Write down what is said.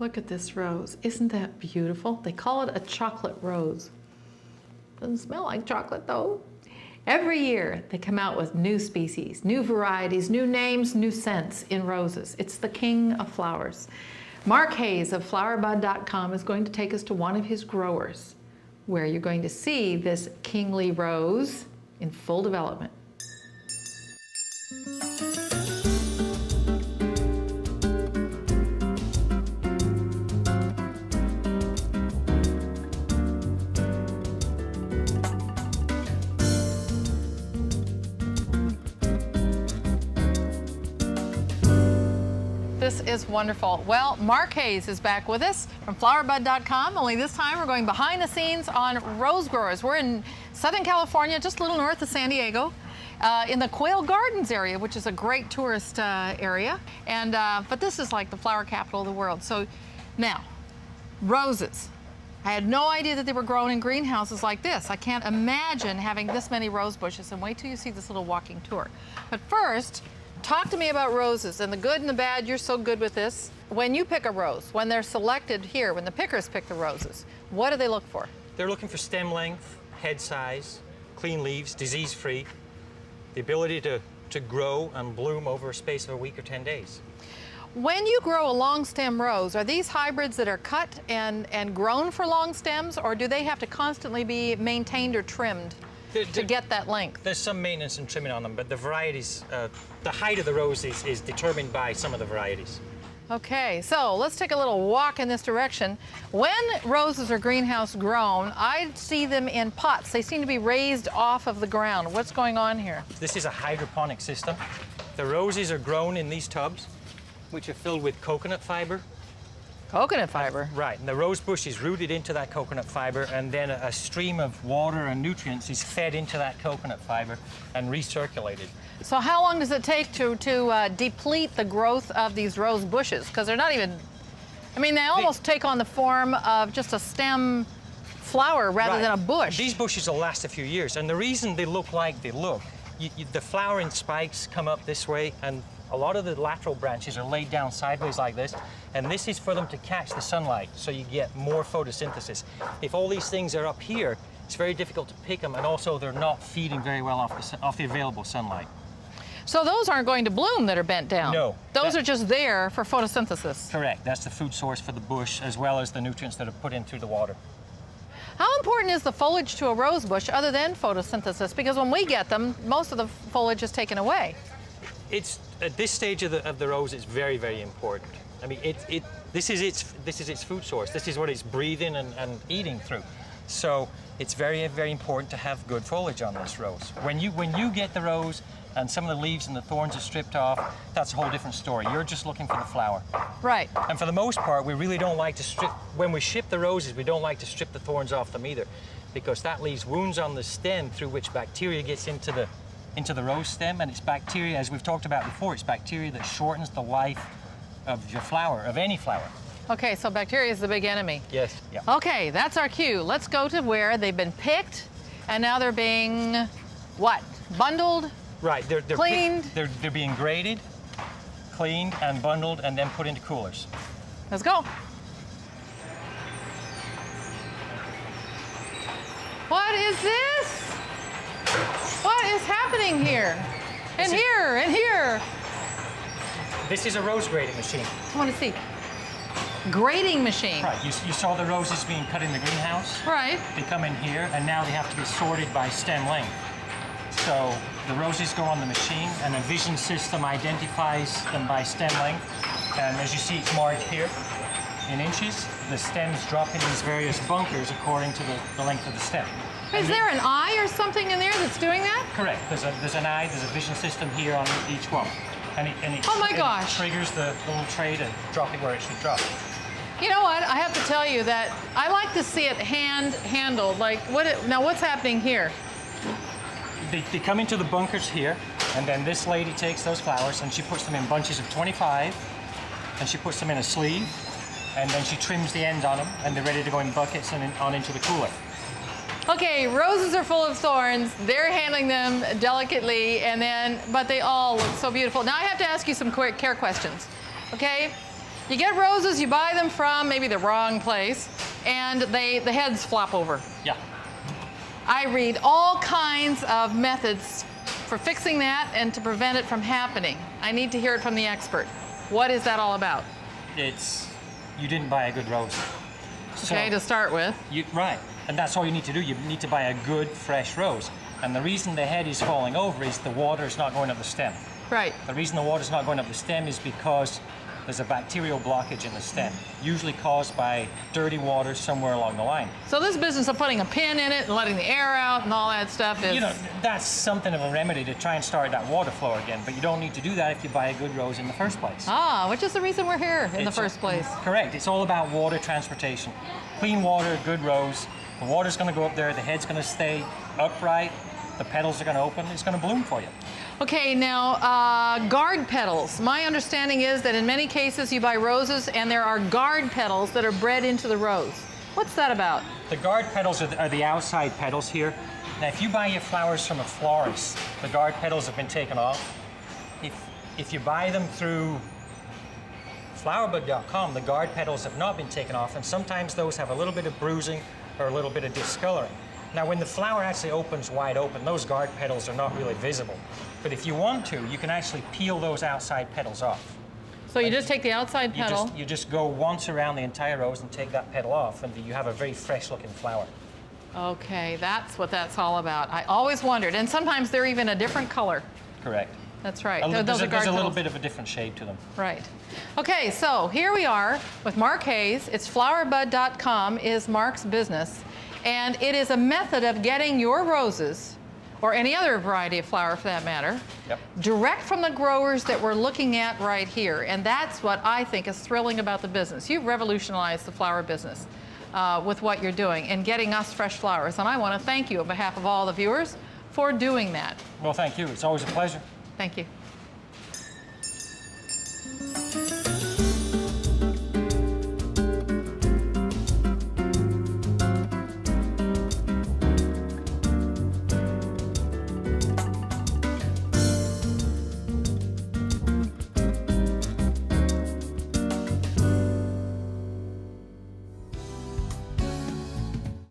Look at this rose. Isn't that beautiful? They call it a chocolate rose. Doesn't smell like chocolate though. Every year they come out with new species, new varieties, new names, new scents in roses. It's the king of flowers. Mark Hayes of Flowerbud.com is going to take us to one of his growers, where you're going to see this kingly rose in full development. This is wonderful. Well, Mark Hayes is back with us from Flowerbud.com, only this time we're going behind the scenes on rose growers. We're in Southern California, just a little north of San Diego, in the Quail Gardens area, which is a great tourist area. And but this is like the flower capital of the world. So now, roses. I had no idea that they were grown in greenhouses like this. I can't imagine having this many rose bushes, and wait till you see this little walking tour. But first, talk to me about roses and the good and the bad. You're so good with this. When you pick a rose, when they're selected here, when the pickers pick the roses, what do they look for? They're looking for stem length, head size, clean leaves, disease-free, the ability to grow and bloom over a space of a week or 10 days. When you grow a long stem rose, are these hybrids that are cut and grown for long stems, or do they have to constantly be maintained or trimmed to get that length? There's some maintenance and trimming on them, but the varieties, the height of the rose is determined by some of the varieties. Okay, so let's take a little walk in this direction. When roses are greenhouse grown, I see them in pots. They seem to be raised off of the ground. What's going on here? This is a hydroponic system. The roses are grown in these tubs, which are filled with coconut fiber. Coconut fiber? Right, and the rose bush is rooted into that coconut fiber, and then a stream of water and nutrients is fed into that coconut fiber and recirculated. So how long does it take to deplete the growth of these rose bushes? Because they're not even, I mean, they almost take on the form of just a stem flower rather than a bush. These bushes will last a few years, and the reason they look like they look, the flowering spikes come up this way, and a lot of the lateral branches are laid down sideways like this, and this is for them to catch the sunlight, so you get more photosynthesis. If all these things are up here, it's very difficult to pick them, and also they're not feeding very well off the available sunlight. So those aren't going to bloom that are bent down? No. Those are just there for photosynthesis? Correct. That's the food source for the bush, as well as the nutrients that are put in through the water. How important is the foliage to a rose bush other than photosynthesis? Because when we get them, most of the foliage is taken away. It's at this stage of the rose, it's very, very important. I mean, this is its food source. This is what it's breathing and eating through. So it's very, very important to have good foliage on this rose. When you get the rose and some of the leaves and the thorns are stripped off, that's a whole different story. You're just looking for the flower. Right. And for the most part, we really don't like to strip, when we ship the roses, we don't like to strip the thorns off them either, because that leaves wounds on the stem through which bacteria gets into the rose stem, and it's bacteria, as we've talked about before, it's bacteria that shortens the life of your flower, of any flower. Okay, so bacteria is the big enemy. Yes. Yeah. Okay, that's our cue. Let's go to where they've been picked, and now they're being, what, bundled? Right, they're cleaned? They're being graded, cleaned, and bundled, and then put into coolers. Let's go. What is this? What is happening here? And here, and here. This is a rose grading machine. I want to see. Grading machine. Right, you saw the roses being cut in the greenhouse? Right. They come in here, and now they have to be sorted by stem length. So the roses go on the machine, and a vision system identifies them by stem length. And as you see, it's marked here in inches. The stems drop in these various bunkers according to the length of the stem. Is there an eye or something in there that's doing that? Correct. There's an eye, there's a vision system here on each one. And it oh my gosh. Triggers the little tray to drop it where it should drop. You know what? I have to tell you that I like to see it handled. Like, now what's happening here? They come into the bunkers here, and then this lady takes those flowers and she puts them in bunches of 25, and she puts them in a sleeve, and then she trims the ends on them, and they're ready to go in buckets and on into the cooler. Okay, roses are full of thorns. They're handling them delicately, but they all look so beautiful. Now I have to ask you some care questions, okay? You get roses, you buy them from maybe the wrong place, and the heads flop over. Yeah. I read all kinds of methods for fixing that and to prevent it from happening. I need to hear it from the expert. What is that all about? It's, you didn't buy a good rose. Okay, to start with. Right, and that's all you need to do. You need to buy a good, fresh rose. And the reason the head is falling over is the water is not going up the stem. Right. The reason the water's not going up the stem is because there's a bacterial blockage in the stem, usually caused by dirty water somewhere along the line. So this business of putting a pin in it and letting the air out and all that stuff is... You know, that's something of a remedy to try and start that water flow again, but you don't need to do that if you buy a good rose in the first place. Ah, which is the reason we're here in the first place. Correct. It's all about water transportation. Clean water, good rose. The water's going to go up there, the head's going to stay upright, the petals are going to open, it's going to bloom for you. Okay, now guard petals. My understanding is that in many cases you buy roses and there are guard petals that are bred into the rose. What's that about? The guard petals are the outside petals here. Now, if you buy your flowers from a florist, the guard petals have been taken off. If you buy them through Flowerbud.com, the guard petals have not been taken off, and sometimes those have a little bit of bruising or a little bit of discoloring. Now, when the flower actually opens wide open, those guard petals are not really visible. But if you want to, you can actually peel those outside petals off. So you just take the outside petal. You just go once around the entire rose and take that petal off, and you have a very fresh-looking flower. Okay, that's what that's all about. I always wondered, and sometimes they're even a different color. Correct. That's right. There's a little bit of a different shade to them. Right. Okay, so here we are with Mark Hayes. It's Flowerbud.com is Mark's business, and it is a method of getting your roses, or any other variety of flower for that matter, direct from the growers that we're looking at right here. And that's what I think is thrilling about the business. You've revolutionized the flower business with what you're doing and getting us fresh flowers. And I want to thank you on behalf of all the viewers for doing that. Well, thank you. It's always a pleasure. Thank you.